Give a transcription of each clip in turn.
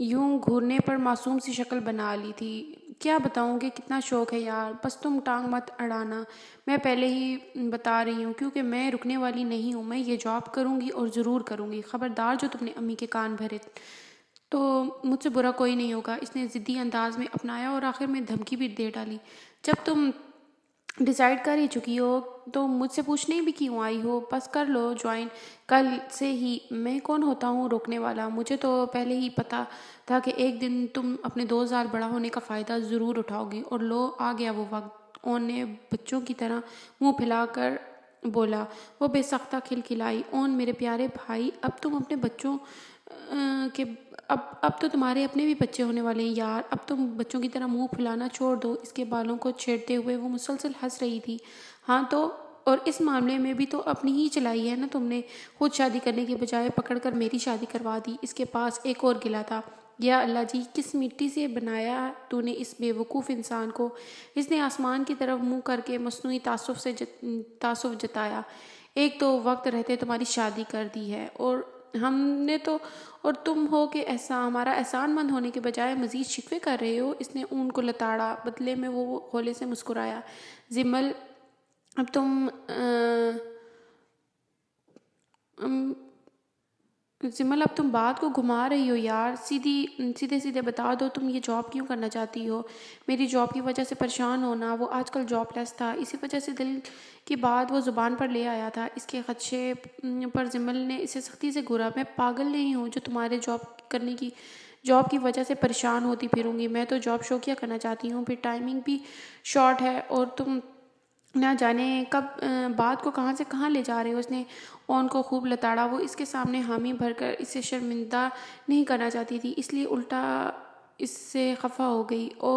یوں گھورنے پر معصوم سی شکل بنا لی تھی۔ کیا بتاؤں کہ کتنا شوق ہے یار، بس تم ٹانگ مت اڑانا، میں پہلے ہی بتا رہی ہوں، کیونکہ میں رکنے والی نہیں ہوں، میں یہ جاب کروں گی اور ضرور کروں گی، خبردار جو تم نے امی کے کان بھرے تو مجھ سے برا کوئی نہیں ہوگا، اس نے ضدی انداز میں اپنایا اور آخر میں دھمکی بھی دے ڈالی۔ جب تم ڈیسائیڈ کر ہی چکی ہو تو مجھ سے پوچھنے بھی کیوں آئی ہو؟ بس کر لو جوائن کل سے ہی۔ میں کون ہوتا ہوں روکنے والا؟ مجھے تو پہلے ہی پتا تھا کہ ایک دن تم اپنے 2 سال بڑا ہونے کا فائدہ ضرور اٹھاؤ گی، اور لو آ گیا وہ وقت۔ اون نے بچوں کی طرح منہ پھیلا کر بولا۔ وہ بے سختہ کھلکھلائی۔ اون میرے پیارے بھائی، اب تم اپنے بچوں کے اب تو تمہارے اپنے بھی بچے ہونے والے ہیں یار، اب تم بچوں کی طرح منہ پھلانا چھوڑ دو۔ اس کے بالوں کو چھیڑتے ہوئے وہ مسلسل ہنس رہی تھی۔ ہاں تو، اور اس معاملے میں بھی تو اپنی ہی چلائی ہے نا تم نے، خود شادی کرنے کے بجائے پکڑ کر میری شادی کروا دی۔ اس کے پاس ایک اور گلہ تھا۔ یا اللہ جی، کس مٹی سے بنایا تو نے اس بے وقوف انسان کو؟ اس نے آسمان کی طرف منہ کر کے مصنوعی تعصب جتایا۔ ایک تو وقت رہتے تمہاری شادی کر دی ہے، اور ہم نے تو، اور تم ہو کہ ہمارا احسان مند ہونے کے بجائے مزید شکوے کر رہے ہو۔ اس نے اون کو لتاڑا، بدلے میں وہ ہولے سے مسکرایا۔ زمل، اب تم بات کو گھما رہی ہو یار، سیدھے سیدھے بتا دو تم یہ جاب کیوں کرنا چاہتی ہو؟ میری جاب کی وجہ سے پریشان ہونا؟ وہ آج کل جاب لیس تھا، اسی وجہ سے دل کی بات وہ زبان پر لے آیا تھا۔ اس کے خدشے پر زمل نے اسے سختی سے گھورا۔ میں پاگل نہیں ہوں جو تمہارے جاب کی وجہ سے پریشان ہوتی پھروں گی، میں تو جاب شوقیہ کرنا چاہتی ہوں، پھر ٹائمنگ بھی شارٹ ہے، اور تم نہ جانے کب بات کو کہاں سے کہاں لے جا رہے ہو۔ اس نے اون کو خوب لتاڑا۔ وہ اس کے سامنے حامی بھر کر اسے شرمندہ نہیں کرنا چاہتی تھی، اس لیے الٹا اس سے خفا ہو گئی۔ او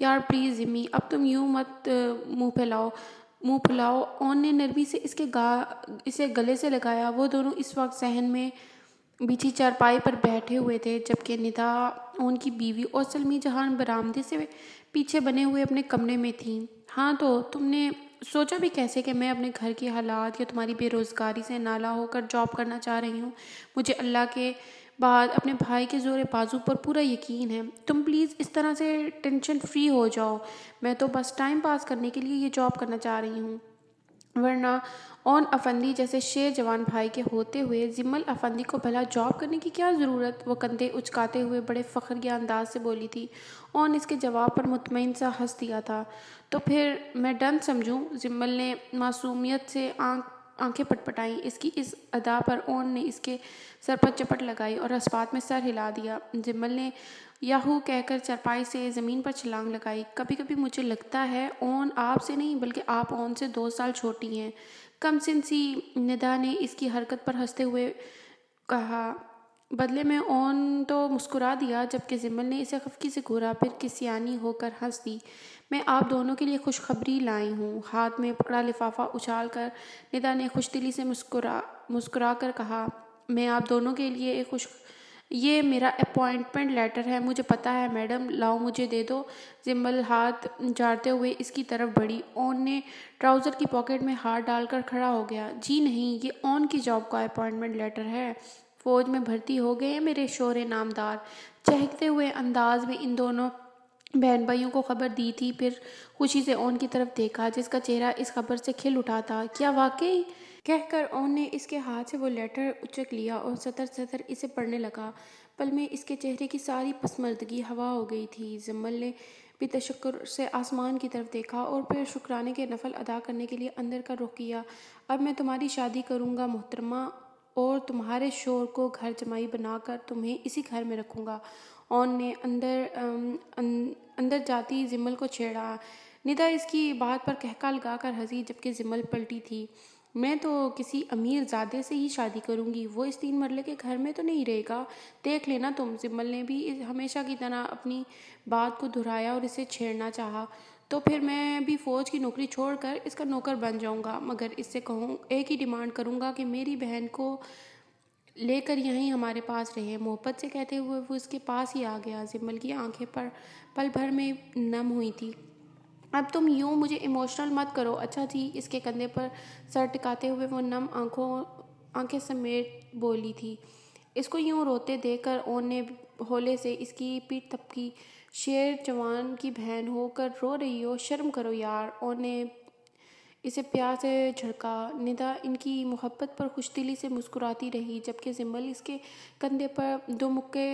یار پلیز زمی، اب تم یوں مت منہ پھلاؤ۔ اون نے نرمی سے اسے گلے سے لگایا۔ وہ دونوں اس وقت صحن میں بچھی چارپائی پر بیٹھے ہوئے تھے، جبکہ ندا، اون کی بیوی، اور سلمی جہان برآمدے سے پیچھے بنے ہوئے اپنے کمرے میں تھیں۔ ہاں تو تم نے سوچا بھی کیسے کہ میں اپنے گھر کے حالات یا تمہاری بے روزگاری سے نالاں ہو کر جاب کرنا چاہ رہی ہوں؟ مجھے اللہ کے بعد اپنے بھائی کے زور بازو پر پورا یقین ہے۔ تم پلیز اس طرح سے ٹینشن فری ہو جاؤ، میں تو بس ٹائم پاس کرنے کے لیے یہ جاب کرنا چاہ رہی ہوں، ورنہ اون افندی جیسے شیر جوان بھائی کے ہوتے ہوئے زمل افندی کو بھلا جاب کرنے کی کیا ضرورت؟ وہ کندھے اچکاتے ہوئے بڑے فخریہ انداز سے بولی تھی۔ اون اس کے جواب پر مطمئن سا ہنس دیا تھا۔ تو پھر میں ڈن سمجھوں؟ زمل نے معصومیت سے آنکھیں پٹپٹائیں۔ اس کی اس ادا پر اون نے اس کے سر پر چپٹ لگائی اور اسپات میں سر ہلا دیا۔ زمل نے یاہو کہہ کر چارپائی سے زمین پر چھلانگ لگائی۔ کبھی کبھی مجھے لگتا ہے اون آپ سے نہیں بلکہ آپ اون سے 2 سال چھوٹی ہیں، کم سن سی۔ ندا نے اس کی حرکت پر ہنستے ہوئے کہا۔ بدلے میں اون تو مسکرا دیا، جبکہ زمل نے اسے خفگی سے گھورا، پھر کسیانی ہو کر ہنس دی۔ میں آپ دونوں کے لیے خوشخبری لائی ہوں۔ ہاتھ میں پکڑا لفافہ اچھال کر ندا نے خوش دلی سے مسکرا کر کہا، میں آپ دونوں کے لیے یہ میرا اپائنٹمنٹ لیٹر ہے۔ مجھے پتا ہے میڈم، لاؤ مجھے دے دو۔ زمل ہاتھ جھاڑتے ہوئے اس کی طرف بڑھی۔ اون نے ٹراؤزر کی پاکٹ میں ہاتھ ڈال کر کھڑا ہو گیا۔ جی نہیں، یہ اون کی جاب کا اپائنٹمنٹ لیٹر ہے۔ فوج میں بھرتی ہو گئے ہیں میرے شور نامدار۔ چہکتے ہوئے انداز میں ان دونوں بہن بھائیوں کو خبر دی تھی، پھر خوشی سے اون کی طرف دیکھا جس کا چہرہ اس خبر سے کھل اٹھا تھا۔ کیا واقعی؟ کہہ کر اون نے اس کے ہاتھ سے وہ لیٹر اچک لیا اور سطر سطر اسے پڑھنے لگا۔ پل میں اس کے چہرے کی ساری پسماندگی ہوا ہو گئی تھی۔ زمل نے بھی تشکر سے آسمان کی طرف دیکھا اور پھر شکرانے کے نفل ادا کرنے کے لیے اندر کا رخ کیا۔ اب میں تمہاری شادی کروں گا محترمہ، اور تمہارے شوہر کو گھر جمائی بنا کر تمہیں اسی گھر میں رکھوں گا۔ اون نے اندر جاتی زمل کو چھیڑا۔ ندا اس کی بات پر قہقہ لگا کر ہنسی، جبکہ زمل پلٹی تھی۔ میں تو کسی امیر زادے سے ہی شادی کروں گی، وہ اس 3 مرلے کے گھر میں تو نہیں رہے گا، دیکھ لینا تم۔ زمل نے بھی ہمیشہ کی طرح اپنی بات کو دہرایا اور اسے چھیڑنا چاہا۔ تو پھر میں بھی فوج کی نوکری چھوڑ کر اس کا نوکر بن جاؤں گا، مگر اس سے ایک ہی ڈیمانڈ کروں گا کہ میری بہن کو لے کر یہیں ہمارے پاس رہے۔ محبت سے کہتے ہوئے وہ اس کے پاس ہی آ گیا۔ زمل کی آنکھیں پل بھر میں نم ہوئی تھی۔ اب تم یوں مجھے ایموشنل مت کرو، اچھا جی؟ اس کے کندھے پر سر ٹکاتے ہوئے وہ نم آنکھیں سمیٹ بولی تھی۔ اس کو یوں روتے دیکھ کر اون نے ہولے سے اس کی پیٹھ تھپکی۔ شیر جوان کی بہن ہو کر رو رہی ہو، شرم کرو یار۔ اور نے اسے پیار سے جھڑکا۔ ندا ان کی محبت پر خوش دلی سے مسکراتی رہی، جبکہ زمل اس کے کندھے پر دو مکے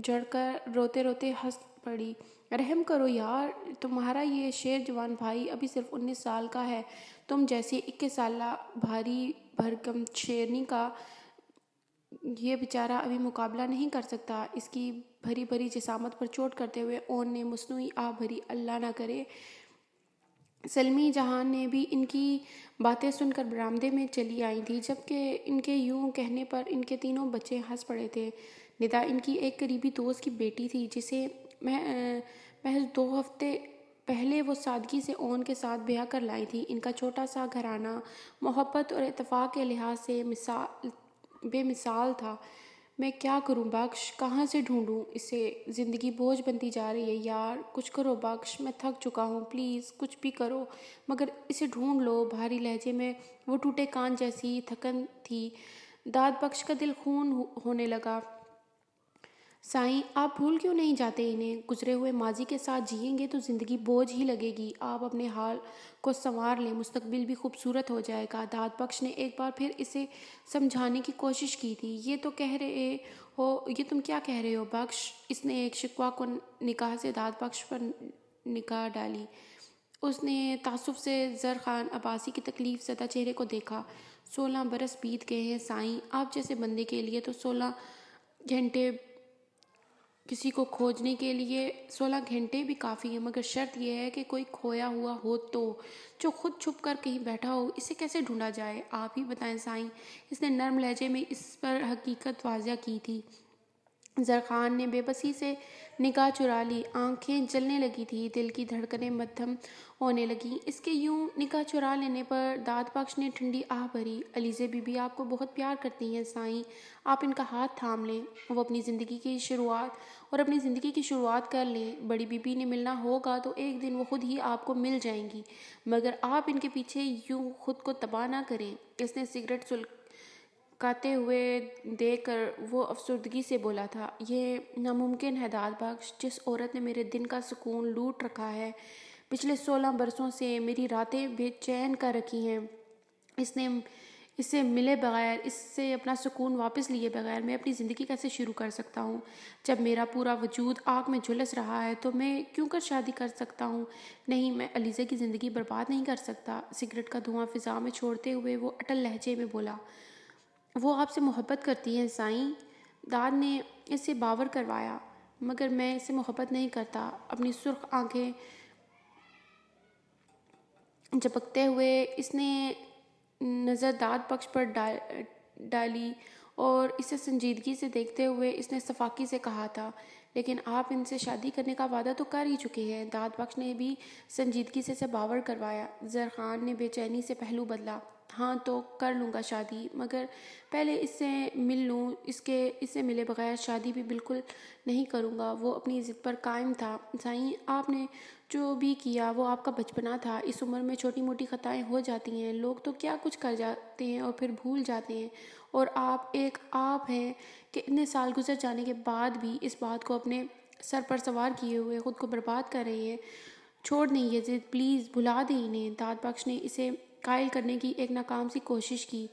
جڑ کر روتے روتے ہنس پڑی۔ رحم کرو یار، تمہارا یہ شیر جوان بھائی ابھی صرف 19 سال کا ہے، تم جیسی 21 سالہ بھاری بھرکم شیرنی کا یہ بیچارہ ابھی مقابلہ نہیں کر سکتا۔ اس کی بھری بھری جسامت پر چوٹ کرتے ہوئے اون نے مصنوعی آہ بھری۔ اللہ نہ کرے۔ سلمی جہان نے بھی ان کی باتیں سن کر برآمدے میں چلی آئی تھی، جبکہ ان کے یوں کہنے پر ان کے تینوں بچے ہنس پڑے تھے۔ ندا ان کی ایک قریبی دوست کی بیٹی تھی، جسے محض 2 ہفتے پہلے وہ سادگی سے اون کے ساتھ بیاہ کر لائی تھی۔ ان کا چھوٹا سا گھرانہ محبت اور اتفاق کے لحاظ سے بے مثال تھا۔ میں کیا کروں بخش، کہاں سے ڈھونڈوں اسے؟ زندگی بوجھ بنتی جا رہی ہے یار، کچھ کرو بخش، میں تھک چکا ہوں، پلیز کچھ بھی کرو، مگر اسے ڈھونڈ لو۔ بھاری لہجے میں وہ ٹوٹے کان جیسی تھکن تھی۔ داد بخش کا دل خون ہونے لگا۔ سائیں، آپ بھول کیوں نہیں جاتے انہیں؟ گزرے ہوئے ماضی کے ساتھ جئیں گے تو زندگی بوجھ ہی لگے گی۔ آپ اپنے حال کو سنوار لیں، مستقبل بھی خوبصورت ہو جائے گا۔ داد بخش نے ایک بار پھر اسے سمجھانے کی کوشش کی تھی۔ یہ تم کیا کہہ رہے ہو بخش؟ اس نے ایک شکوہ کن نگاہ سے داد بخش پر نگاہ ڈالی۔ اس نے تعصب سے زرخان عباسی کے تکلیف زدہ چہرے کو دیکھا۔ 16 برس بیت گئے ہیں سائیں، آپ جیسے بندے کے لیے تو 16 گھنٹے کسی کو کھوجنے کے لیے 16 گھنٹے بھی کافی ہیں، مگر شرط یہ ہے کہ کوئی کھویا ہوا ہو تو، جو خود چھپ کر کہیں بیٹھا ہو۔ اسے کیسے ڈھونڈا جائے؟ آپ ہی بتائیں سائیں۔ اس نے نرم لہجے میں اس پر حقیقت واضح کی تھی۔ زرخان نے بے بسی سے نگاہ چرا لی، آنکھیں جلنے لگی تھیں، دل کی دھڑکنیں مدھم ہونے لگیں۔ اس کے یوں نگاہ چرا لینے پر داد بخش نے ٹھنڈی آہ بھری۔ علیزے بی بی آپ کو بہت پیار کرتی ہیں سائیں، آپ ان کا ہاتھ تھام لیں، وہ اپنی زندگی کی شروعات کر لیں۔ بڑی بی بی نے ملنا ہوگا تو ایک دن وہ خود ہی آپ کو مل جائیں گی، مگر آپ ان کے پیچھے یوں خود کو تباہ نہ کریں۔ اس نے سگریٹ سلگاتے ہوئے دیکھ کر وہ افسردگی سے بولا تھا، یہ ناممکن ہے داد بخش، جس عورت نے میرے دن کا سکون لوٹ رکھا ہے، پچھلے 16 برسوں سے میری راتیں بے چین کر رکھی ہیں، اس سے ملے بغیر، اس سے اپنا سکون واپس لیے بغیر میں اپنی زندگی کیسے شروع کر سکتا ہوں؟ جب میرا پورا وجود آگ میں جھلس رہا ہے تو میں کیوں کر شادی کر سکتا ہوں؟ نہیں، میں علیزہ کی زندگی برباد نہیں کر سکتا۔ سگریٹ کا دھواں فضا میں چھوڑتے ہوئے وہ اٹل لہجے میں بولا، وہ آپ سے محبت کرتی ہیں سائیں۔ داد نے اسے باور کروایا، مگر میں اس سے محبت نہیں کرتا۔ اپنی سرخ آنکھیں جھپکتے ہوئے اس نے نظر داد بخش پر ڈالی اور اسے سنجیدگی سے دیکھتے ہوئے اس نے صفاقی سے کہا تھا، لیکن آپ ان سے شادی کرنے کا وعدہ تو کر ہی چکے ہیں۔ داد بخش نے بھی سنجیدگی سے اسے باور کروایا۔ زرخان نے بے چینی سے پہلو بدلا۔ ہاں تو کر لوں گا شادی، مگر پہلے اس سے مل لوں، اس سے ملے بغیر شادی بھی بالکل نہیں کروں گا۔ وہ اپنی ضد پر قائم تھا۔ سائیں، آپ نے جو بھی کیا وہ آپ کا بچپنا تھا، اس عمر میں چھوٹی موٹی خطائیں ہو جاتی ہیں، لوگ تو کیا کچھ کر جاتے ہیں اور پھر بھول جاتے ہیں، اور آپ ہیں کہ اتنے سال گزر جانے کے بعد بھی اس بات کو اپنے سر پر سوار کیے ہوئے خود کو برباد کر رہے ہیں۔ چھوڑ دیں یہ ضد، پلیز بھلا دیں انہیں۔ داد بخش نے اسے قائل کرنے کی ایک ناکام سی کوشش کی۔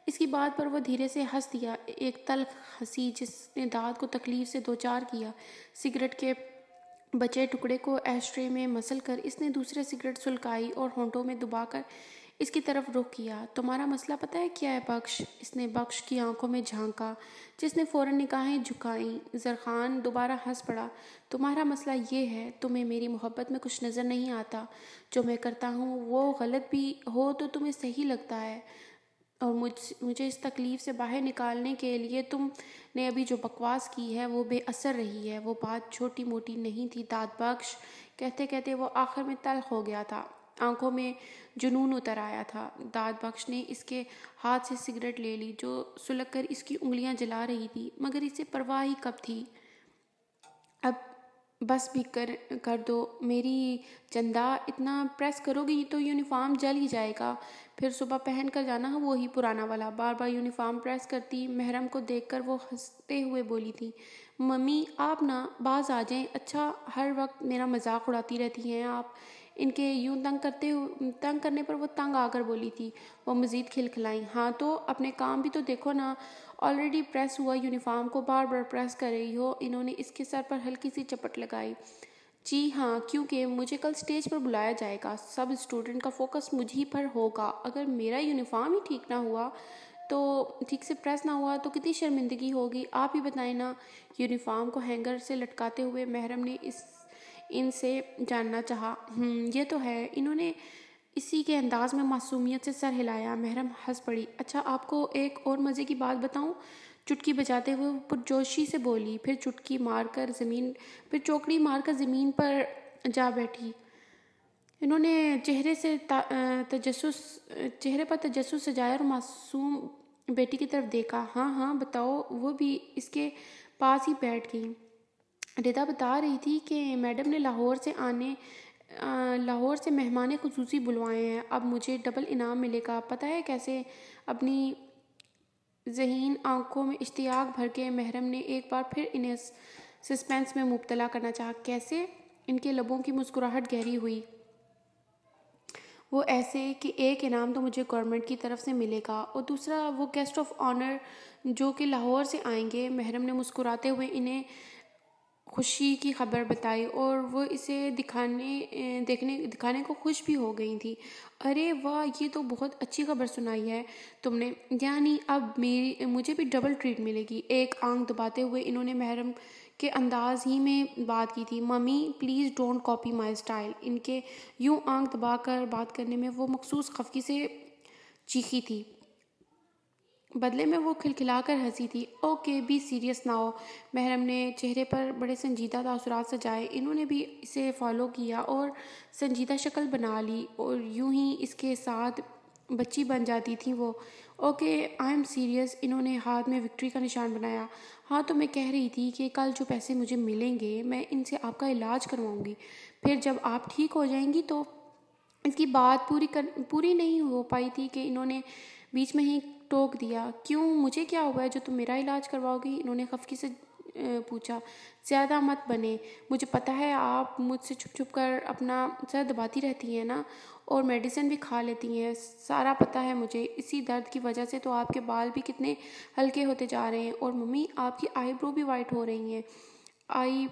اس کی بات پر وہ دھیرے سے ہنس دیا، ایک تلخ ہنسی جس نے داد کو تکلیف سے دوچار کیا۔ سگریٹ کے بچے ٹکڑے کو ایش ٹرے میں مسل کر اس نے دوسرے سگریٹ سلگائی اور ہونٹوں میں دبا کر اس کی طرف رخ کیا۔ تمہارا مسئلہ پتہ ہے کیا ہے بخش؟ اس نے بخش کی آنکھوں میں جھانکا، جس نے فوراً نگاہیں جھکائیں۔ زرخان دوبارہ ہنس پڑا۔ تمہارا مسئلہ یہ ہے، تمہیں میری محبت میں کچھ نظر نہیں آتا، جو میں کرتا ہوں وہ غلط بھی ہو تو تمہیں صحیح لگتا ہے، اور مجھے اس تکلیف سے باہر نکالنے کے لیے تم نے ابھی جو بکواس کی ہے وہ بے اثر رہی ہے۔ وہ بات چھوٹی موٹی نہیں تھی داد بخش، کہتے کہتے وہ آخر میں تلخ ہو گیا تھا، آنکھوں میں جنون اتر آیا تھا۔ داد بخش نے اس کے ہاتھ سے سگریٹ لے لی جو سلگ کر اس کی انگلیاں جلا رہی تھی، مگر اسے پرواہ ہی کب تھی۔ اب بس بھی کر دو میری چندہ، اتنا پریس کرو گی تو یونیفارم جل ہی جائے گا، پھر صبح پہن کر جانا وہی پرانا والا۔ بار بار یونیفارم پریس کرتی محرم کو دیکھ کر وہ ہنستے ہوئے بولی تھی، ممی آپ نا باز آ جائیں، اچھا ہر وقت میرا مذاق اڑاتی رہتی ہیں آپ۔ ان کے یوں تنگ کرنے پر وہ تنگ آ کر بولی تھی۔ وہ مزید کھلکھلائیں، ہاں تو اپنے کام بھی تو دیکھو نا، آلریڈی پریس ہوا یونیفارم کو بار بار پریس کر رہی ہو۔ انہوں نے اس کے سر پر ہلکی سی چپٹ لگائی۔ جی ہاں، کیونکہ مجھے کل سٹیج پر بلایا جائے گا، سب اسٹوڈنٹ کا فوکس مجھ ہی پر ہوگا، اگر میرا یونیفارم ہی ٹھیک نہ ہوا تو ٹھیک سے پریس نہ ہوا تو کتنی شرمندگی ہوگی، آپ ہی بتائیں نا۔ یونیفارم کو ہینگر سے لٹکاتے ہوئے محرم نے ان سے جاننا چاہا۔ یہ تو ہے۔ انہوں نے اسی کے انداز میں معصومیت سے سر ہلایا۔ محرم ہنس پڑی۔ اچھا آپ کو ایک اور مزے کی بات بتاؤں؟ چٹکی بجاتے ہوئے وہ پرجوشی سے بولی، پھر چوکڑی مار کر زمین پر جا بیٹھی۔ انہوں نے چہرے پر تجسس سجایا اور معصوم بیٹی کی طرف دیکھا۔ ہاں ہاں بتاؤ۔ وہ بھی اس کے پاس ہی بیٹھ گئی۔ ردا بتا رہی تھی کہ میڈم نے لاہور سے مہمان خصوصی بلوائے ہیں، اب مجھے ڈبل انعام ملے گا، پتہ ہے کیسے؟ اپنی ذہین آنکھوں میں اشتیاق بھر کے محرم نے ایک بار پھر انہیں سسپینس میں مبتلا کرنا چاہا۔ کیسے؟ ان کے لبوں کی مسکراہٹ گہری ہوئی۔ وہ ایسے کہ ایک انعام تو مجھے گورنمنٹ کی طرف سے ملے گا اور دوسرا وہ گیسٹ آف آنر جو کہ لاہور سے آئیں گے۔ محرم نے مسکراتے ہوئے انہیں خوشی کی خبر بتائی اور وہ اسے دکھانے کو خوش بھی ہو گئی تھی۔ ارے واہ، یہ تو بہت اچھی خبر سنائی ہے تم نے، یعنی اب مجھے بھی ڈبل ٹریٹ ملے گی۔ ایک آنکھ دباتے ہوئے انہوں نے محرم کے انداز ہی میں بات کی تھی، mummy please don't copy my style. ان کے یوں آنکھ دبا کر بات کرنے میں وہ مخصوص خفگی سے چیخی تھی، بدلے میں وہ کھلکھلا کر ہنسی تھی۔ Okay be serious now. Mehram نے چہرے پر بڑے سنجیدہ تاثرات سجائے۔ انہوں نے بھی اسے فالو کیا اور سنجیدہ شکل بنا لی اور یوں ہی اس کے ساتھ بچی بن جاتی تھی وہ۔ Okay I am serious. انہوں نے ہاتھ میں وکٹری کا نشان بنایا۔ ہاں تو میں کہہ رہی تھی کہ کل جو پیسے مجھے ملیں گے میں ان سے آپ کا علاج کرواؤں گی، پھر جب آپ ٹھیک ہو جائیں گی تو۔ اس کی بات پوری نہیں ہو پائی تھی کہ انہوں نے بیچ میں ہی ٹوک دیا۔ کیوں، مجھے کیا ہوا ہے جو تم میرا علاج کرواؤ گی؟ انہوں نے خفگی سے پوچھا۔ زیادہ مت بنے، مجھے پتہ ہے آپ مجھ سے چھپ چھپ کر اپنا سر دباتی رہتی ہیں نا، اور میڈیسن بھی کھا لیتی ہیں، سارا پتہ ہے مجھے۔ اسی درد کی وجہ سے تو آپ کے بال بھی کتنے ہلکے ہوتے جا رہے ہیں، اور ممی آپ کی آئی برو بھی وائٹ ہو رہی ہیں۔ I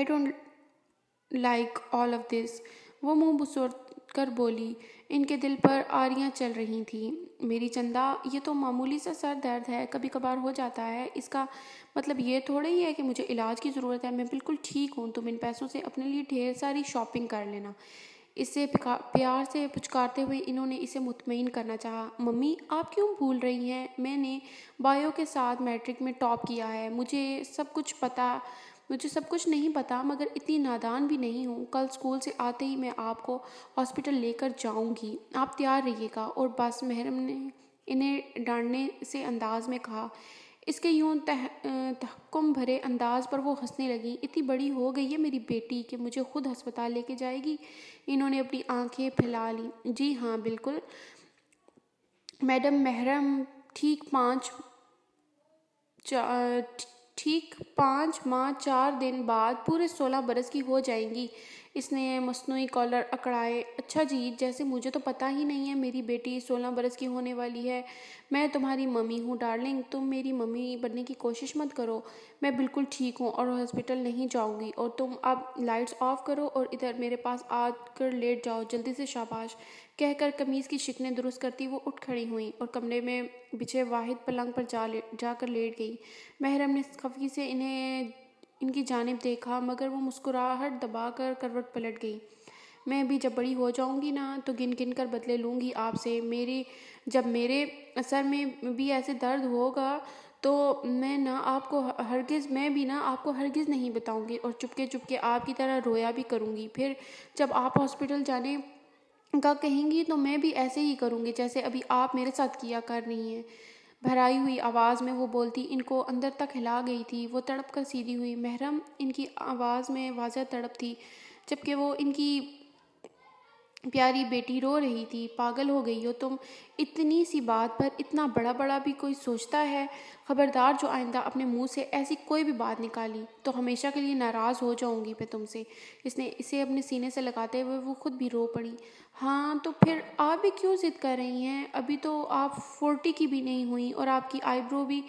don't like all of this, وہ منہ بسور کر بولی۔ ان کے دل پر آریاں چل رہی تھیں۔ میری چندہ، یہ تو معمولی سا سر درد ہے، کبھی کبھار ہو جاتا ہے، اس کا مطلب یہ تھوڑا ہی ہے کہ مجھے علاج کی ضرورت ہے۔ میں بالکل ٹھیک ہوں، تم ان پیسوں سے اپنے لیے ڈھیر ساری شاپنگ کر لینا۔ اسے پیار سے پچکارتے ہوئے انہوں نے اسے مطمئن کرنا چاہا۔ ممی آپ کیوں بھول رہی ہیں، میں نے بایو کے ساتھ میٹرک میں ٹاپ کیا ہے، مجھے سب کچھ نہیں پتا، مگر اتنی نادان بھی نہیں ہوں۔ کل اسکول سے آتے ہی میں آپ کو ہاسپٹل لے کر جاؤں گی، آپ تیار رہیے گا۔ اور بس، محرم نے انہیں ڈانٹنے سے انداز میں کہا۔ اس کے یوں تحکم بھرے انداز پر وہ ہنسنے لگیں۔ اتنی بڑی ہو گئی ہے میری بیٹی کہ مجھے خود ہسپتال لے کے جائے گی؟ انہوں نے اپنی آنکھیں پھیلا لیں۔ جی ہاں بالکل میڈم۔ محرم ٹھیک 5 ماہ 4 دن بعد پورے 16 برس کی ہو جائیں گی۔ اس نے مصنوعی کالر اکڑائے۔ اچھا جی، جیسے مجھے تو پتہ ہی نہیں ہے میری بیٹی 16 برس کی ہونے والی ہے۔ میں تمہاری ممی ہوں ڈارلنگ، تم میری ممی بننے کی کوشش مت کرو۔ میں بالکل ٹھیک ہوں اور ہاسپٹل نہیں جاؤں گی، اور تم اب لائٹس آف کرو اور ادھر میرے پاس آ کر لیٹ جاؤ جلدی سے، شاباش۔ کہہ کر قمیض کی شکنیں درست کرتی وہ اٹھ کھڑی ہوئیں اور کمرے میں بچھے واحد پلنگ پر جا کر لیٹ گئی۔ محرم نے خفگی سے ان کی جانب دیکھا، مگر وہ مسکراہٹ دبا کر کروٹ پلٹ گئی۔ میں بھی جب بڑی ہو جاؤں گی نا تو گن گن کر بدلے لوں گی آپ سے۔ جب میرے سر میں بھی ایسے درد ہوگا تو میں بھی نا آپ کو ہرگز نہیں بتاؤں گی، اور چپکے چپکے آپ کی طرح رویا بھی کروں گی۔ پھر جب آپ ہاسپٹل جانے کا کہیں گی تو میں بھی ایسے ہی کروں گی جیسے ابھی آپ میرے ساتھ کیا کر رہی ہیں۔ بھرائی ہوئی آواز میں وہ بولتی ان کو اندر تک ہلا گئی تھی۔ وہ تڑپ کر سیدھی ہوئی۔ محرم ان کی آواز میں واضح تڑپ تھی، جبکہ وہ ان کی پیاری بیٹی رو رہی تھی۔ پاگل ہو گئی ہو تم، اتنی سی بات پر اتنا بڑا بڑا بھی کوئی سوچتا ہے؟ خبردار جو آئندہ اپنے منہ سے ایسی کوئی بھی بات نکالی تو ہمیشہ کے لیے ناراض ہو جاؤں گی میں تم سے۔ اس نے اسے اپنے سینے سے لگاتے ہوئے وہ خود بھی رو پڑی۔ ہاں تو پھر آپ بھی کیوں ضد کر رہی ہیں؟ ابھی تو آپ 40 کی بھی نہیں ہوئی اور آپ کی آئی برو بھی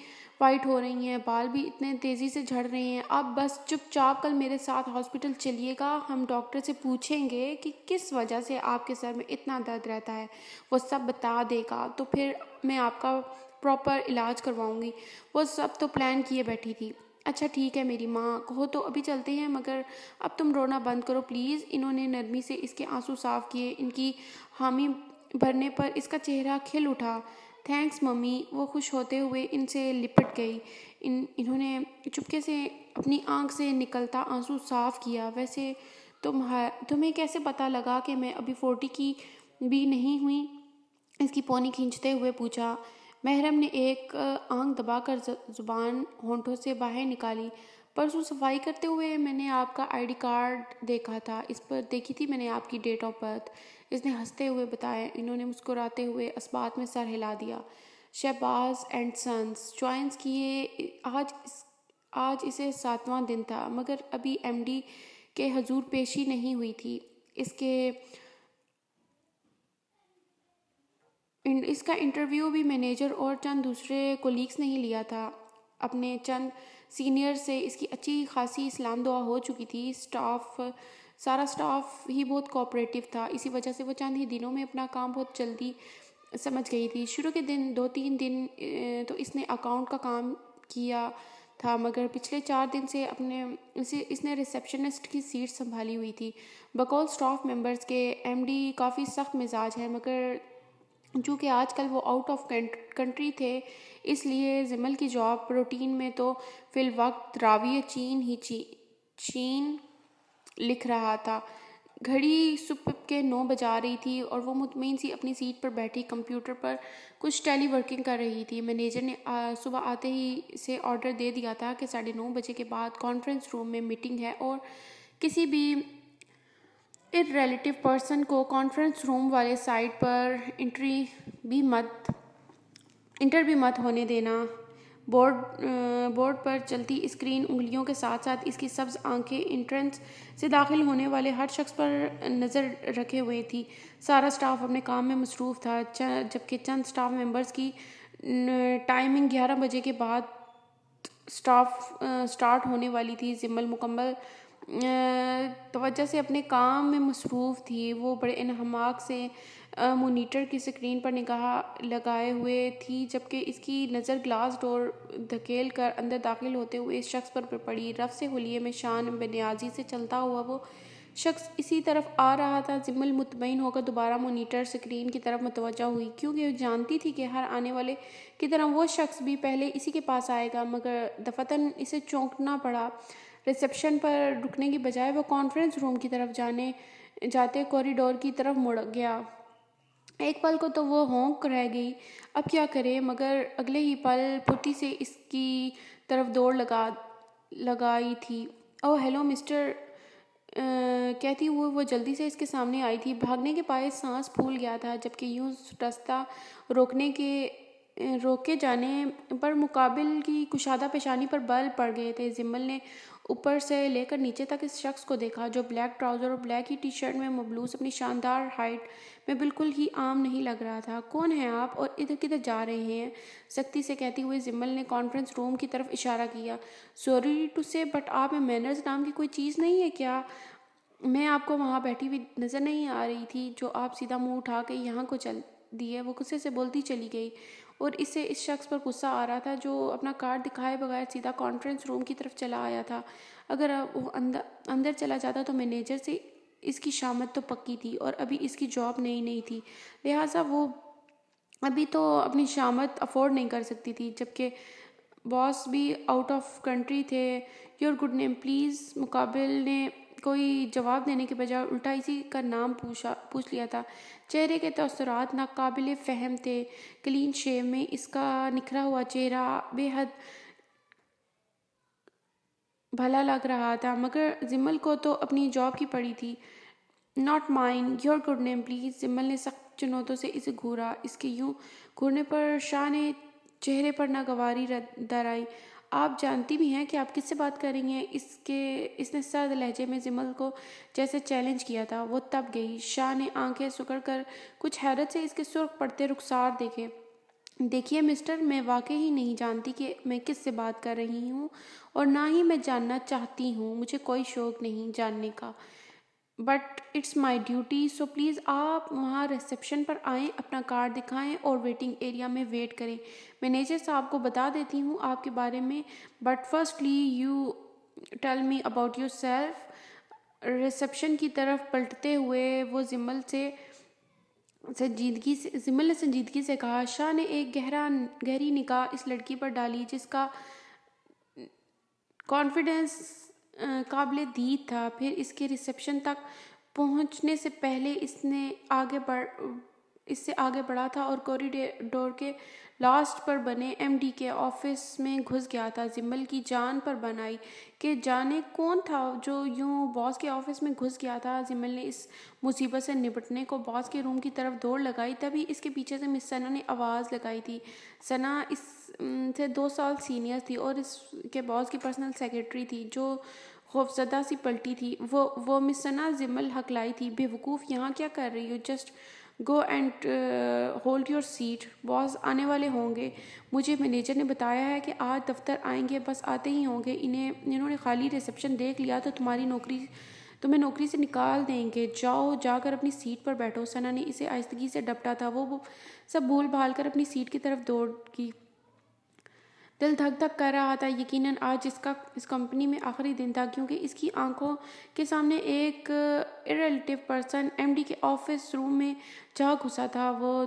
وائٹ ہو رہی ہیں، بال بھی اتنے تیزی سے جھڑ رہے ہیں۔ آپ بس چپ چاپ کل میرے ساتھ ہاسپٹل چلیے گا، ہم ڈاکٹر سے پوچھیں گے کہ کس وجہ سے آپ کے سر میں اتنا درد رہتا ہے، وہ سب بتا دے گا، تو پھر میں آپ کا پراپر علاج کرواؤں گی۔ وہ سب تو پلان کیے بیٹھی تھی۔ اچھا ٹھیک ہے میری ماں، کہو تو ابھی چلتے ہیں، مگر اب تم رونا بند کرو پلیز۔ انہوں نے نرمی سے اس کے آنسو صاف کیے۔ ان کی حامی بھرنے پر اس کا چہرہ کھل اٹھا۔ تھینکس ممی، وہ خوش ہوتے ہوئے ان سے لپٹ گئی۔ انہوں نے چپکے سے اپنی آنکھ سے نکلتا آنسو صاف کیا۔ ویسے تمہیں کیسے پتہ لگا کہ میں ابھی 40 کی بھی نہیں ہوئی؟ اس کی پونی کھینچتے ہوئے پوچھا۔ محرم نے ایک آنکھ دبا کر زبان ہونٹوں سے باہر نکالی۔ پرسوں صفائی کرتے ہوئے میں نے آپ کا آئی ڈی کارڈ دیکھا تھا، اس پر دیکھی تھی میں نے آپ کی ڈیٹ آف برتھ، اس نے ہنستے ہوئے بتایا۔ انہوں نے مسکراتے ہوئے اسبات میں سر ہلا دیا۔ شہباز اینڈ سنس جوائنز کیے۔ آج اسے 7واں دن تھا، مگر ابھی ایم ڈی کے حضور پیشی نہیں ہوئی تھی۔ اس کا انٹرویو بھی مینیجر اور چند دوسرے کولیگز نے ہی لیا تھا۔ اپنے چند سینئر سے اس کی اچھی خاصی سلام دعا ہو چکی تھی۔ سارا سٹاف ہی بہت کوآپریٹیو تھا، اسی وجہ سے وہ چند ہی دنوں میں اپنا کام بہت جلدی سمجھ گئی تھی۔ شروع کے 2-3 دن تو اس نے اکاؤنٹ کا کام کیا تھا، مگر پچھلے 4 دن سے اس نے ریسیپشنسٹ کی سیٹ سنبھالی ہوئی تھی۔ بقول سٹاف ممبرز کے ایم ڈی کافی سخت مزاج ہے، مگر چونکہ آج کل وہ آؤٹ آف کنٹری تھے، اس لیے زمل کی جاب روٹین میں تو فی الوقت راویہ چین لکھ رہا تھا۔ گھڑی صبح کے 9 بجا رہی تھی اور وہ مطمئن سی اپنی سیٹ پر بیٹھی کمپیوٹر پر کچھ ٹیلی ورکنگ کر رہی تھی۔ مینیجر نے صبح آتے ہی سے آرڈر دے دیا تھا کہ 9:30 بجے کے بعد کانفرنس روم میں میٹنگ ہے اور کسی بھی ریلیٹیو پرسن کو کانفرنس روم والے سائٹ پر انٹر بھی مت ہونے دینا۔ بورڈ پر چلتی اسکرین انگلیوں کے ساتھ ساتھ اس کی سبز آنکھیں انٹرنس سے داخل ہونے والے ہر شخص پر نظر رکھے ہوئے تھی۔ سارا سٹاف اپنے کام میں مصروف تھا، جبکہ چند سٹاف ممبرز کی ٹائمنگ 11 بجے کے بعد سٹارٹ ہونے والی تھی۔ زمل مکمل توجہ سے اپنے کام میں مصروف تھی۔ وہ بڑے انہماک سے مانیٹر کی سکرین پر نگاہ لگائے ہوئے تھی، جبکہ اس کی نظر گلاس ڈور دھکیل کر اندر داخل ہوتے ہوئے اس شخص پر پڑی۔ رفع حلیے میں شان بنیازی سے چلتا ہوا وہ شخص اسی طرف آ رہا تھا۔ زمل مطمئن ہو کر دوبارہ مانیٹر سکرین کی طرف متوجہ ہوئی، کیونکہ وہ جانتی تھی کہ ہر آنے والے کی طرح وہ شخص بھی پہلے اسی کے پاس آئے گا، مگر دفعتاً اسے چونکنا پڑا۔ ریسیپشن پر رکنے کی بجائے وہ کانفرنس روم کی طرف جاتے کوریڈور کی طرف مڑ گیا۔ ایک پل کو تو وہ ہونک رہ گئی، اب کیا کرے، مگر اگلے ہی پل پھٹی سے اس کی طرف دوڑ لگائی تھی۔ اوہ ہیلو مسٹر، کہتی ہوئے وہ جلدی سے اس کے سامنے آئی تھی۔ بھاگنے کے باعث سانس پھول گیا تھا، جبکہ یوں رستہ روکے جانے پر مقابل کی کشادہ پیشانی پر بال پڑ گئے تھے۔ زمل نے اوپر سے لے کر نیچے تک اس شخص کو دیکھا، جو بلیک ٹراؤزر اور بلیک ہی ٹی شرٹ میں ملبوس اپنی شاندار ہائٹ میں بالکل ہی عام نہیں لگ رہا تھا۔ کون ہیں آپ اور ادھر کدھر جا رہے ہیں؟ سختی سے کہتے ہوئے زمل نے کانفرنس روم کی طرف اشارہ کیا۔ سوری ٹو سے، بٹ آپ میں مینرز نام کی کوئی چیز نہیں ہے کیا؟ میں آپ کو وہاں بیٹھی ہوئی نظر نہیں آ رہی تھی جو آپ سیدھا منہ اٹھا کے یہاں کو چل دیے؟ وہ غصے سے بولتی چلی گئی اور اس سے اس شخص پر غصہ آ رہا تھا جو اپنا کارڈ دکھائے بغیر سیدھا کانفرنس روم کی طرف چلا آیا تھا۔ اگر وہ اندر چلا جاتا تو مینیجر سے اس کی شامت تو پکی تھی، اور ابھی اس کی جاب نئی تھی، لہٰذا وہ ابھی تو اپنی شامت افورڈ نہیں کر سکتی تھی، جبکہ باس بھی آؤٹ آف کنٹری تھے۔ یور گڈ نیم پلیز، مقابل نے کوئی جواب دینے کے بجائے الٹا اسی کا نام پوچھ لیا تھا۔ چہرے کے تاثرات ناقابل فہم تھے۔ کلین شیو میں اس کا نکھرا ہوا چہرہ بے حد بھلا لگ رہا تھا، مگر زمل کو تو اپنی جاب کی پڑی تھی۔ Not mine, your good name please. Zimal نے سخت چنوتوں سے اسے گھورا۔ اس کے یوں گھورنے پر شاہ نے چہرے پر ناگواری درائی۔ آپ جانتی بھی ہیں کہ آپ کس سے بات کر رہی ہیں؟ اس نے سرد لہجے میں زمل کو جیسے چیلنج کیا تھا۔ وہ تب گئی۔ شاہ نے آنکھیں سکڑ کر کچھ حیرت سے اس کے سرخ پڑتے رخسار دیکھے۔ دیکھیے مسٹر، میں واقعی ہی نہیں جانتی کہ میں کس سے بات کر رہی ہوں، اور نہ ہی میں جاننا چاہتی ہوں۔ مجھے کوئی شوق نہیں جاننے کا، but it's my duty, so please آپ وہاں ریسیپشن پر آئیں، اپنا کارڈ دکھائیں اور ویٹنگ ایریا میں ویٹ کریں۔ مینیجر صاحب کو بتا دیتی ہوں آپ کے بارے میں، but firstly you tell me about yourself. Reception کی طرف پلٹتے ہوئے وہ زمل نے سنجیدگی سے کہا۔ شاہ نے ایک گہری نگاہ اس لڑکی پر ڈالی جس کا کانفیڈنس قابل دید تھا۔ پھر اس کے ریسیپشن تک پہنچنے سے پہلے اس سے آگے بڑھا تھا اور کوریڈور کے لاسٹ پر بنے ایم ڈی کے آفس میں گھس گیا تھا۔ زمل کی جان پر بن آئی کہ جانے کون تھا جو یوں باس کے آفس میں گھس گیا تھا۔ زمل نے اس مصیبت سے نپٹنے کو باس کے روم کی طرف دوڑ لگائی، تبھی اس کے پیچھے سے مس ثنا نے آواز لگائی تھی۔ ثنا اس سے 2 سال سینئر تھی اور اس کے باس کی پرسنل سیکرٹری تھی، جو خوفزدہ سی پلٹی تھی۔ وہ مس ثنا، زمل ہکلائی تھی۔ بے وقوف، یہاں کیا کر رہی ہو؟ Just go and hold your seat, boss آنے والے ہوں گے۔ مجھے مینیجر نے بتایا ہے کہ آج دفتر آئیں گے، بس آتے ہی ہوں گے۔ انہوں نے خالی ریسیپشن دیکھ لیا تو تمہیں نوکری سے نکال دیں گے۔ جاؤ، جا کر اپنی سیٹ پر بیٹھو۔ ثنا نے اسے آہستگی سے ڈپٹا تھا۔ وہ سب بھول بھال کر اپنی سیٹ کی طرف دوڑ گئی۔ دل دھک دھک کر رہا تھا۔ یقیناً آج اس کمپنی میں آخری دن تھا، کیونکہ اس کی آنکھوں کے سامنے ایک ارریلیٹیو پرسن ایم ڈی کے آفس روم میں جا گھسا تھا۔ وہ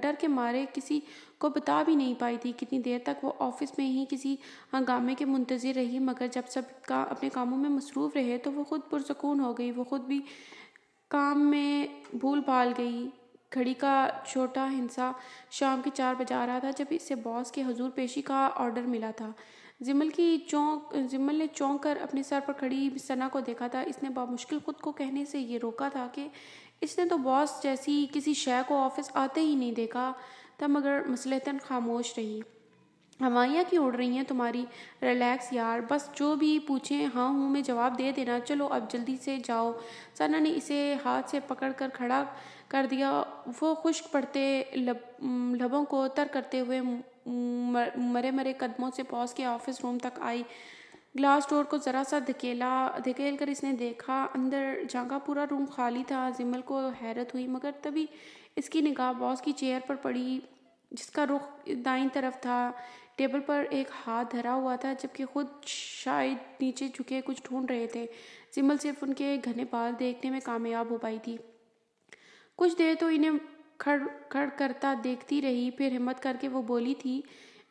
ڈر کے مارے کسی کو بتا بھی نہیں پائی تھی۔ کتنی دیر تک وہ آفس میں ہی کسی ہنگامے کے منتظر رہی، مگر جب سب اپنے کاموں میں مصروف رہے تو وہ خود پرسکون ہو گئی۔ وہ خود بھی کام میں بھول بھال گئی۔ گھڑی کا چھوٹا ہنسا شام کے 4 بجا رہا تھا جب اسے باس کے حضور پیشی کا آرڈر ملا تھا۔ زمل نے چونک کر اپنے سر پر کھڑی مس ثنا کو دیکھا تھا۔ اس نے بامشکل خود کو کہنے سے یہ روکا تھا کہ اس نے تو باس جیسی کسی شے کو آفس آتے ہی نہیں دیکھا تھا، مگر مصلحتاً خاموش رہی۔ ہوائیاں کیوں اڑ رہی ہیں تمہاری؟ ریلیکس یار، بس جو بھی پوچھیں ہاں ہوں میں جواب دے دینا۔ چلو اب جلدی سے جاؤ۔ ثنا نے اسے ہاتھ سے پکڑ کر کھڑا کر دیا۔ وہ خشک پڑتے لبوں کو تر کرتے ہوئے مرے قدموں سے باس کے آفس روم تک آئی۔ گلاس ڈور کو ذرا سا دھکیل کر اس نے دیکھا، اندر جھانکا، پورا روم خالی تھا۔ زمل کو حیرت ہوئی، مگر تبھی اس کی نگاہ باس کی چیئر پر پڑی جس کا رخ دائیں طرف تھا۔ ٹیبل پر ایک ہاتھ دھرا ہوا تھا، جبکہ خود شاید نیچے جھکے کچھ ڈھونڈ رہے تھے۔ زمل صرف ان کے گھنے بال دیکھنے میں کامیاب ہو پائی تھی۔ کچھ دیر تو انہیں کھڑ کرتا دیکھتی رہی، پھر ہمت کر کے وہ بولی تھی،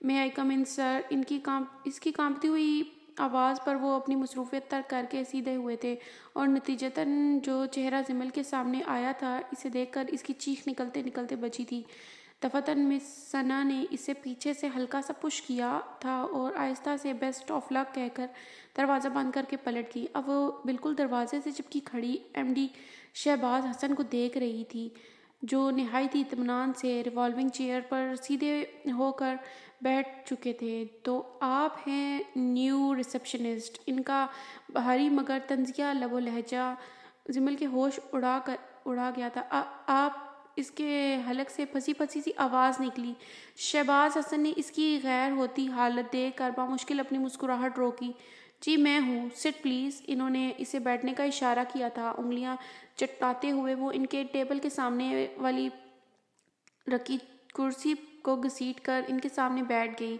میں آئی کم ان سر؟ اس کی کانپتی ہوئی آواز پر وہ اپنی مصروفیت ترک کر کے سیدھے ہوئے تھے، اور نتیجتاً جو چہرہ زمل کے سامنے آیا تھا اسے دیکھ کر اس کی چیخ نکلتے نکلتے بچی تھی۔ دفعتاً مس ثنا نے اسے پیچھے سے ہلکا سا پش کیا تھا اور آہستہ سے بیسٹ آف لک کہہ کر دروازہ بند کر کے پلٹ گئی۔ اب وہ بالکل دروازے سے چپکی کھڑی ایم ڈی شہباز حسن کو دیکھ رہی تھی، جو نہایت اطمینان سے ریوالونگ چیئر پر سیدھے ہو کر بیٹھ چکے تھے۔ تو آپ ہیں نیو ریسیپشنسٹ؟ ان کا بھاری مگر طنزیہ لب و لہجہ زمل کے ہوش اڑا گیا تھا۔ آپ؟ اس کے حلق سے پھنسی پھنسی سی آواز نکلی۔ شہباز حسن نے اس کی غیر ہوتی حالت دیکھ کر بامشکل اپنی مسکراہٹ روکی۔ جی میں ہوں، سٹ پلیز۔ انہوں نے اسے بیٹھنے کا اشارہ کیا تھا۔ انگلیاں چٹکاتے ہوئے وہ ان کے ٹیبل کے سامنے والی رکھی کرسی کو گھسیٹ کر ان کے سامنے بیٹھ گئی۔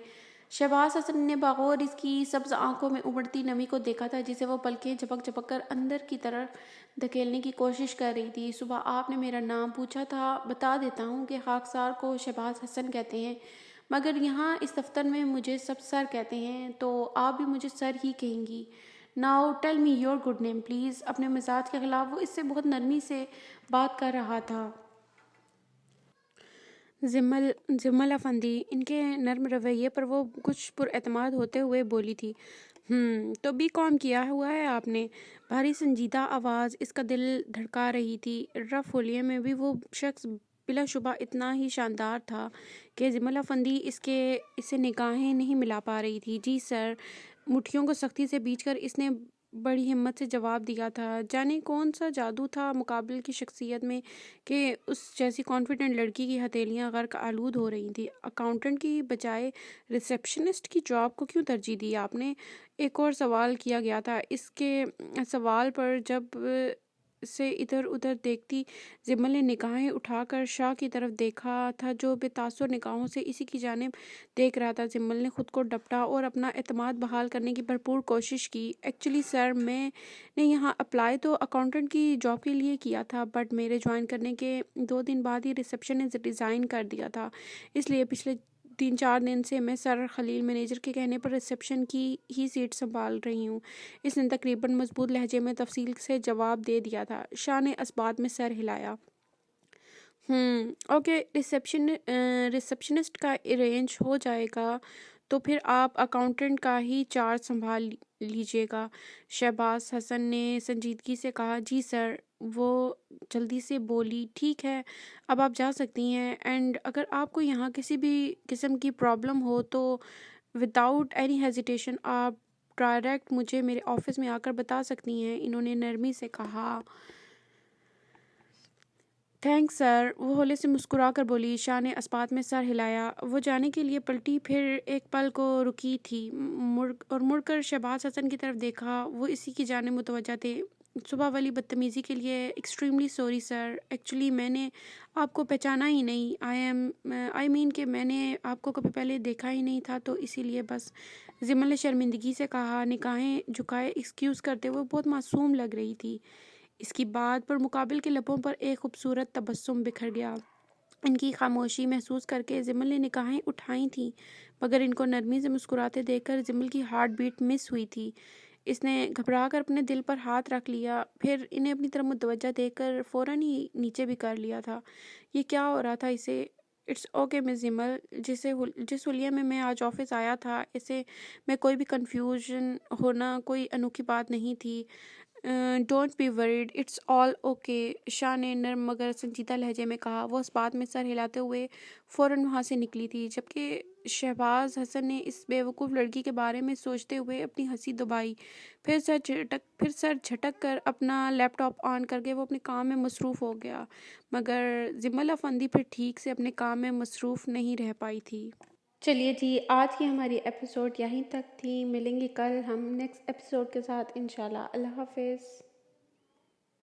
شہباز حسن نے بغور اس کی سبز آنکھوں میں ابھرتی نمی کو دیکھا تھا، جسے وہ پلکیں جھپک جھپک کر اندر کی طرف دھکیلنے کی کوشش کر رہی تھی۔ صبح آپ نے میرا نام پوچھا تھا، بتا دیتا ہوں کہ خاکسار کو شہباز حسن کہتے ہیں، مگر یہاں اس دفتر میں مجھے سب سر کہتے ہیں، تو آپ بھی مجھے سر ہی کہیں گی۔ Now tell me your good name please. اپنے مزاج کے خلاف وہ اس سے بہت نرمی سے بات کر رہا تھا. زمل افندی. ان کے نرم رویے پر وہ کچھ پر اعتماد ہوتے ہوئے بولی تھی. تو بی کام کیا ہوا ہے آپ نے؟ بھاری سنجیدہ آواز اس کا دل دھڑکا رہی تھی. رف حلیے میں بھی وہ شخص بلا شبہ اتنا ہی شاندار تھا کہ زمل افندی اسے نگاہیں نہیں ملا پا رہی تھی. جی سر. مٹھیوں کو سختی سے بیچ کر اس نے بڑی ہمت سے جواب دیا تھا. جانے کون سا جادو تھا مقابل کی شخصیت میں کہ اس جیسی کانفیڈنٹ لڑکی کی ہتھیلیاں غرق آلود ہو رہی تھیں. اکاؤنٹنٹ کی بجائے ریسیپشنسٹ کی جاب کو کیوں ترجیح دی آپ نے؟ ایک اور سوال کیا گیا تھا. اس کے سوال پر جب سے ادھر ادھر دیکھتی زمل نے نگاہیں اٹھا کر شاہ کی طرف دیکھا تھا جو بے تاثر نگاہوں سے اسی کی جانب دیکھ رہا تھا. زمل نے خود کو ڈپٹا اور اپنا اعتماد بحال کرنے کی بھرپور کوشش کی. ایکچولی سر میں نے یہاں اپلائی تو اکاؤنٹنٹ کی جاب کے لیے کیا تھا، بٹ میرے جوائن کرنے کے 2 دن بعد ہی ریسیپشن نے ریزائن کر دیا تھا، اس لیے پچھلے 3-4 دن سے میں سر خلیل مینیجر کے کہنے پر ریسیپشن کی ہی سیٹ سنبھال رہی ہوں. اس نے تقریباً مضبوط لہجے میں تفصیل سے جواب دے دیا تھا. شاہ نے اسبات میں سر ہلایا. اوکے. ریسیپشنسٹ کا ارینج ہو جائے گا تو پھر آپ اکاؤنٹنٹ کا ہی چارج سنبھال لیجیے گا. شہباز حسن نے سنجیدگی سے کہا. جی سر. وہ جلدی سے بولی. ٹھیک ہے، اب آپ جا سکتی ہیں. اینڈ اگر آپ کو یہاں کسی بھی قسم کی پرابلم ہو تو وداؤٹ اینی ہیزیٹیشن آپ ڈائریکٹ مجھے میرے آفس میں آ کر بتا سکتی ہیں، انہوں نے نرمی سے کہا. تھینکس سر. وہ ہولے سے مسکرا کر بولی. شاہ نے اسبات میں سر ہلایا. وہ جانے کے لیے پلٹی، پھر ایک پل کو رکی تھی اور مڑ کر شہباز حسن کی طرف دیکھا. وہ اسی کی جانب متوجہ تھے. صبح والی بدتمیزی کے لیے ایکسٹریملی سوری سر. ایکچولی میں نے آپ کو پہچانا ہی نہیں. آئی مین کہ میں نے آپ کو کبھی پہلے دیکھا ہی نہیں تھا، تو اسی لیے بس. زمل نے شرمندگی سے کہا، نگاہیں جھکائے ایکسکیوز کرتے ہوئے. بہت معصوم لگ رہی تھی. اس کی بات پر مقابل کے لبوں پر ایک خوبصورت تبسم بکھر گیا. ان کی خاموشی محسوس کر کے زمل نے نگاہیں اٹھائی تھیں، مگر ان کو نرمی سے مسکراتے دیکھ کر زمل کی ہارٹ بیٹ مس ہوئی تھی. اس نے گھبرا کر اپنے دل پر ہاتھ رکھ لیا، پھر انہیں اپنی طرف متوجہ دیکھ کر فوراً ہی نیچے بھی کر لیا تھا. یہ کیا ہو رہا تھا اسے؟ اٹس اوکے مس زمل. جس حلیے میں آج آفس آیا تھا اسے میں کوئی بھی کنفیوژن ہونا کوئی انوکھی بات نہیں تھی. Don't be weird, it's all okay. Shah نے نرم مگر سنجیدہ لہجے میں کہا. وہ اسبات میں سر ہلاتے ہوئے فوراً وہاں سے نکلی تھی، جبکہ شہباز حسن نے اس بے وقوف لڑکی کے بارے میں سوچتے ہوئے اپنی ہنسی دبائی. پھر سر جھٹک کر اپنا لیپ ٹاپ آن کر کے وہ اپنے کام میں مصروف ہو گیا. مگر زمل افندی پھر ٹھیک سے اپنے کام میں مصروف نہیں رہ پائی تھی. چلیے جی، آج کی ہماری ایپیسوڈ یہیں تک تھی. ملیں گے کل ہم نیکسٹ ایپیسوڈ کے ساتھ انشاءاللہ. اللہ حافظ.